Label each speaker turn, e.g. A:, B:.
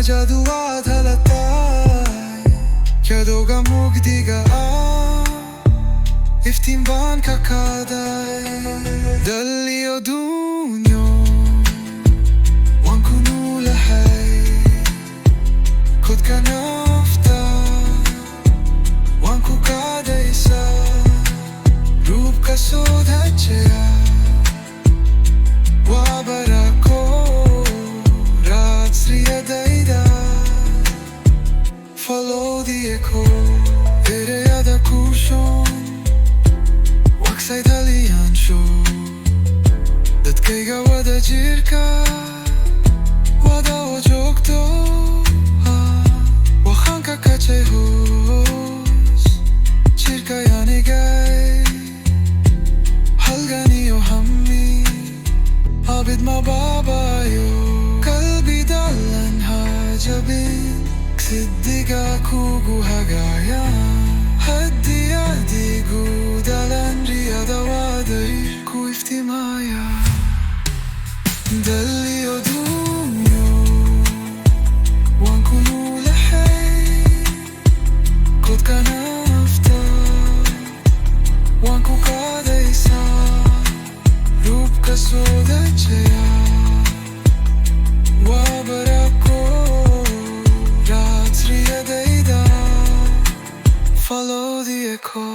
A: जादू आधा लगता क्या दोगा mugdiga iftiin baan kakaaday dalio dunyo waan ku noolahay Codka nafta waan ku kaadaysaa ruubka soo dachaya waa barako raadsriyadayda follow the echo ereyada kuushoon waqsay taliyaansho dadkayga wada jirka wada oo joogto waxaan ka kacay hoos jirkayanigay halgan iyo hammi abid mabaabayo qalbi dalan hajabin siddiga kugu hagaya haddii adigu dalan riyada waaday ku iftiimaya dalio dunyo waan ku noolahay Codka nafta waan ku kaadaysaa ruubka soo dachaya waa barako raadsriyadayda follow the echo